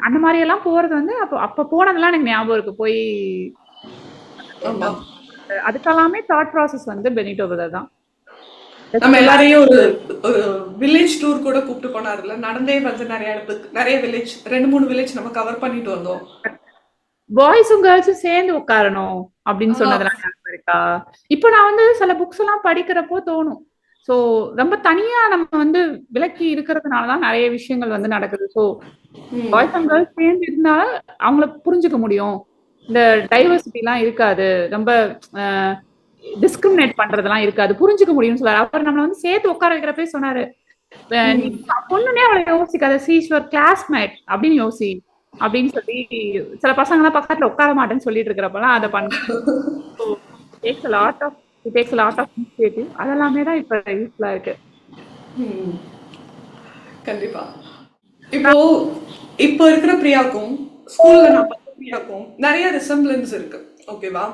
அந்த மாதிரி எல்லாம் போறது வந்து அப்ப போனதெல்லாம் எனக்கு ஞாபகம் இருக்கு. போய் அதுக்கெல்லாமே தாட் ப்ராசஸ் வந்து பெனிட்டோ பிரதர் தான். நம்ம எல்லாரையும் ஒரு வில்லேஜ் டூர் கூட கூப்பிட்டு போனாருல, நடந்தே வந்து நிறைய இடத்துக்கு, நிறைய வில்லேஜ் 2-3 வில்லேஜ் நம்ம கவர் பண்ணிட்டு வந்தோம். பாய்ஸும் கேர்ள்ஸும் சேர்ந்து உட்காரணும் அப்படின்னு சொன்னதெல்லாம் ஞாபகம் இருக்கா? இப்போ நான் வந்து சில புக்ஸ் எல்லாம் படிக்கிறப்போ தோணும், ஸோ ரொம்ப தனியா நம்ம வந்து விலக்கி இருக்கிறதுனாலதான் நிறைய விஷயங்கள் வந்து நடக்குது. ஸோ பாய்ஸ் அண்ட் கேர்ள்ஸ் சேர்ந்து இருந்தால அவங்கள புரிஞ்சுக்க முடியும், இந்த டைவர்சிட்டி எல்லாம் இருக்காது, ரொம்ப டிஸ்கிரிமினேட் பண்றதெல்லாம் இருக்காது, புரிஞ்சுக்க முடியும்னு சொல்றாரு. அவர் நம்மள வந்து சேர்த்து உட்கார வைக்கிறப்ப சொன்னாரு, பொண்ணுனே அவளை யோசிக்காத, சீஸ்வர் கிளாஸ்மேட் அப்படின்னு யோசி அப்படின்னு சொல்லி. சில பசங்க எல்லாம் பக்கத்துல உட்கார மாட்டேன்னு சொல்லிட்டு இருக்கிறப்பெல்லாம் அதை பண்ண அதெல்லாமே தான் இப்ப யூஸ்ஃபுல்லா இருக்கு. கண்டிப்பா. இப்போ இருக்கிற பிரியாக்கும் ஸ்கூல்ல நான் பார்த்த பிரியாக்கும் நிறைய ரிசம்பிளன்ஸ் இருக்கு, ஓகேவா?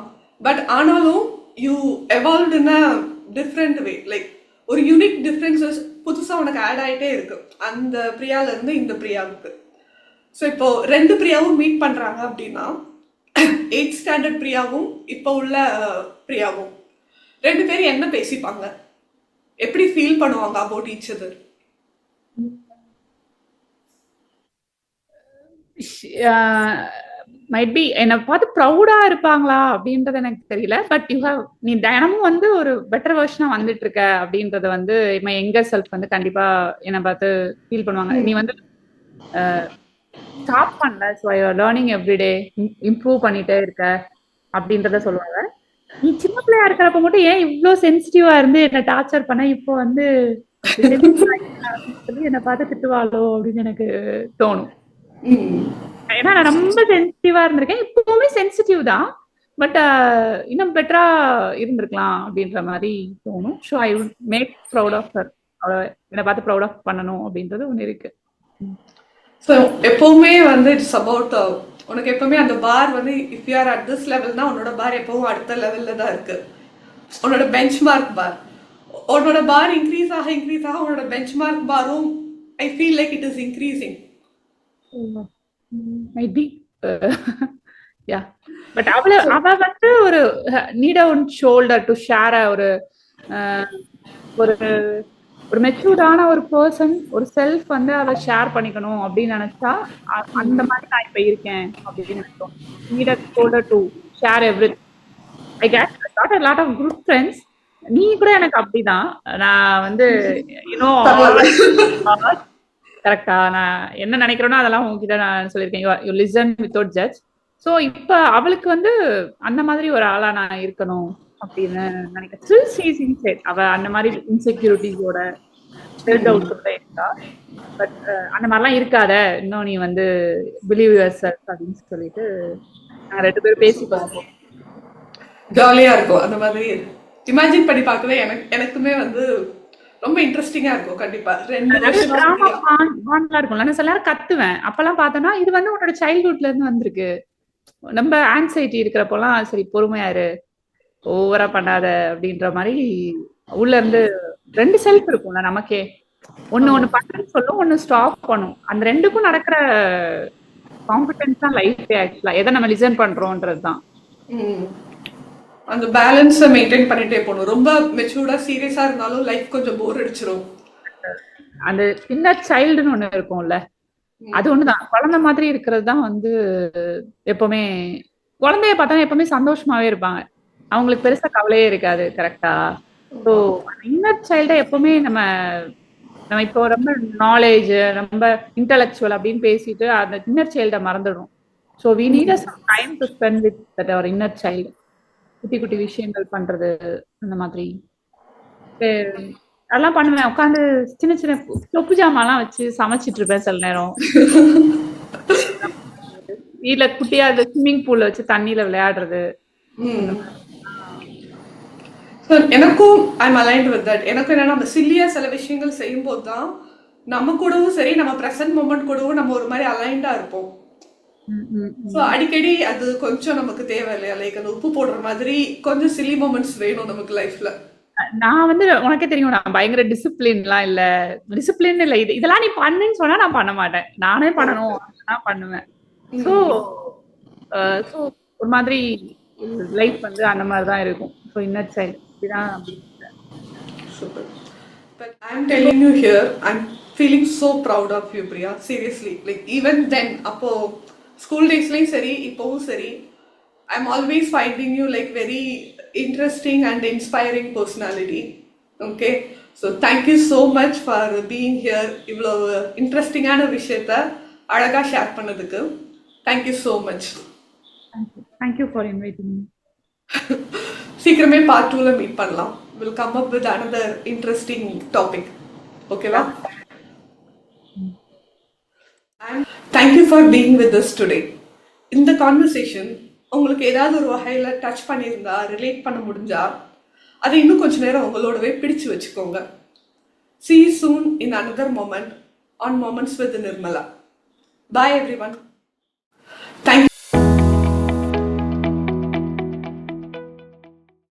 பட் ஆனாலும் you evolve in a different way, like ஒரு யூனிக் டிஃப்ரென்சஸ் புதுசா உனக்கு ஆட் ஆயிட்டே இருக்கு அந்த பிரியால இருந்து இந்த பிரியாவுக்கு. ஸோ இப்போ 2 பிரியாவும் மீட் பண்றாங்க அப்படின்னா 8th ஸ்டாண்டர்ட் பிரியாவும் இப்போ உள்ள பிரியாவும் 2 பேரும் என்ன பேசிப்பாங்க, எப்படி ஃபீல் பண்ணுவாங்க about each other? Might be என்னை பார்த்து ப்ரௌடா இருப்பாங்களா அப்படின்றது எனக்கு தெரியல. பட் நீ தினமும் வந்து ஒரு பெட்டர் வெர்ஷனா வந்துட்டு இருக்க அப்படின்றத வந்து எங்க செல்ஃப் வந்து கண்டிப்பா என்னை பார்த்து ஃபீல் பண்ணுவாங்க. நீ வந்து ஸ்டாப் பண்ணல, ஸோ லேர்னிங் எவ்ரிடே, இம்ப்ரூவ் பண்ணிட்டே இருக்க அப்படின்றத சொல்லுவாங்க. நீ சின்ன பிள்ளையா இருக்கிறப்ப மட்டும் ஏன் இவ்வளோ சென்சிட்டிவா இருந்து என்ன டார்ச்சர் பண்ண, இப்போ வந்து என்னை பார்த்து திட்டுவாளோ அப்படின்னு எனக்கு தோணும். ஏன்னா நான் ரொம்ப சென்சிட்டிவா இருந்திருக்கேன், இப்பவுமே சென்சிட்டிவ் தான், பட் இன்னும் பெட்டரா இருந்திருக்கலாம் அப்படின்ற மாதிரி தோணும். So I would make proud of her, என்னை பார்த்து ப்ரௌட் ஆஃப் பண்ணணும் அப்படின்றது ஒன்று இருக்கு. ஸோ எப்பவுமே வந்து இட்ஸ் அபவுட் உனக்கு எப்பவுமே அந்த பார் வந்து if you are at this லெவல்னா உன்னோட பார் எப்பவும் அடுத்த லெவல்ல தான் இருக்கு. உன்னோட பெஞ்ச் மார்க் பார், உன்னோட பார் இன்க்ரீஸ் ஆக உன்னோட பெஞ்ச் மார்க் பாரும் I feel like it is increasing. maybe yeah, but அவ வந்து ஒரு need one shoulder to share ஒரு ஒரு மெச்சூர்டான ஒரு பர்சன், ஒரு செல்ஃப் வந்து அவ ஷேர் பண்ணிக்கணும் அப்படின்னு நினைச்சா அந்த மாதிரி நான் இப்ப இருக்கேன் அப்படின்னு நினைச்சோம். Need a shoulder to share everything. I got a lot of good friends. நீ கூட எனக்கு அப்படிதான். நான் வந்து கரெக்டா நான் என்ன நினைக்கிறேனோ அதெல்லாம் உங்ககிட்ட நான் சொல்லியிருக்கேன், you listen without judge. So இப்ப அவளுக்கு வந்து அந்த மாதிரி ஒரு ஆளா நான் இருக்கணும் அப்படின்னு நினைக்கிறேன். அவ அந்த மாதிரி இன்செக்யூரிட்டிஸோட செல்ஃப் டவுட் கூட இருக்கா. பட் அந்த மாதிரிலாம் இருக்காத, இன்னும் நீ வந்து பிலீவ் யுவர் செல்ஃப் அப்படின்னு சொல்லிட்டு நாங்க 2 பேரும் பேசி பார்ப்போம். ஜாலியா இருக்கும் அந்த மாதிரி. இமேஜின் பண்ணி பார்க்கவே எனக்குமே வந்து ரொம்ப இன்ட்ரெஸ்டிங்கா இருக்கும். கண்டிப்பா 2 வருஷம் டிராமா பாண்ட்லாம் இருக்கும்ல, நான் சில நேரம் கத்துவேன். அப்பெல்லாம் பார்த்தோன்னா இது வந்து உன்னோட சைல்ட்ஹுட்ல இருந்து வந்திருக்கு. நம்ம ஆங்ஸைட்டி இருக்கிறப்போலாம் சரி பொறுமையா இரு, ஓவரா பண்ணாத அப்படின்ற மாதிரி உள்ள இருந்து 2 செல்ஃப் இருக்கும்ல நமக்கே. ஒண்ணு பண்றேன்னு சொல்லும், ஒண்ணு ஸ்டாப் பண்ணும். அந்த 2க்கும் நடக்கிற காம்படன்ஸ் தான் லைஃப் ஆக்சுவலா. எதை நம்ம லிசன் பண்றோம்ன்றது தான். அந்த பேலன்ஸை மெயின்டைன் பண்ணிட்டே போகணும். ரொம்ப மெச்சூர்டா சீரியஸா இருந்தாலும் லைஃப் கொஞ்சம் போர் அடிச்சிரும். அந்த இன்னர் சைல்டுன்னு ஒண்ணு இருக்கும்ல, அது ஒண்ணுதான். குழந்தை மாதிரி இருக்கிறது தான் வந்து எப்பவுமே குழந்தைய பார்த்தா எப்பவுமே சந்தோஷமாவே இருப்பாங்க. அவங்களுக்கு பெருசா கவலையே இருக்காது. கரெக்டா? ஸோ இன்னர் சைல்டை எப்பவுமே நம்ம நம்ம இப்போ ரொம்ப நாலேஜ் ரொம்ப இன்டலெக்சுவல் அப்படின்னு பேசிட்டு அந்த இன்னர் சைல்டை மறந்துடும். So we need some time to spend with that our inner child. குட்டி குட்டி விஷயங்கள் பண்றது அந்த மாதிரி அதெல்லாம் பண்ணுவேன். உட்காந்து சின்ன சின்ன சொப்பு ஜாமான்லாம் வச்சு சமைச்சிட்டு இருப்பேன் சில நேரம். வீட்டுல குட்டியா அந்த ஸ்விம்மிங் பூல்ல வச்சு தண்ணியில விளையாடுறது. எனக்கும் ஐம் அலைன்ட் வித் தட். எனக்கு என்னன்னா நம்ம சில்லியா சில விஷயங்கள் செய்யும் போது தான் நம்ம கூடவும் சரி நம்ம ப்ரெசன்ட் மூமெண்ட் கூடவும் நம்ம ஒரு மாதிரி அலைண்டா இருப்போம். ஸோ அடிக்கடி அது கொஞ்சம் நமக்கு தேவை இல்லையா? லைக் அந்த உப்பு போடுற மாதிரி கொஞ்சம் சில்லி மூமெண்ட்ஸ் வேணும் நமக்கு லைஃப்ல. நான் வந்து உனக்கே தெரியும், நான் பயங்கர டிசிப்ளின்லாம் இல்ல. டிசிப்ளின் இல்ல, இதெல்லாம் நீ பண்ணுன்னு சொன்னா நான் பண்ண மாட்டேன். நானே பண்ணணும் நான் பண்ணுவேன். ஸோ ஸோ ஒரு மாதிரி லைஃப் வந்து அந்த மாதிரி தான் இருக்கும். ஸோ இன்னர் சைல்டு இதுதான். Super. But I'm telling you here, I'm feeling so proud of you, Priya. Seriously, like even then, அப்போ ஸ்கூல் டேஸ்லயும் சரி இப்போவும் சரி, I'm always finding you like very interesting and inspiring personality. Okay, so thank you so much for being here. இவ்வளோ இன்ட்ரெஸ்டிங்கான விஷயத்த அழகா ஷேர் பண்ணதுக்கு thank you so much. Thank you for inviting me. சீக்கிரமே பார்ட் 2ல மீட் பண்ணலாம். We'll come up with another interesting topic. Okay, va? And thank you for being with us today. இந்த கான்வர்சேஷன் உங்களுக்கு ஏதாவது ஒரு வகையில டச் பண்ணியிருந்தா, ரிலேட் பண்ண முடிஞ்சா அதை இன்னும் கொஞ்ச நேரம் உங்களோடவே பிடிச்சு வச்சுக்கோங்க. See you soon in another moment on Moments with Nirmala. Bye everyone.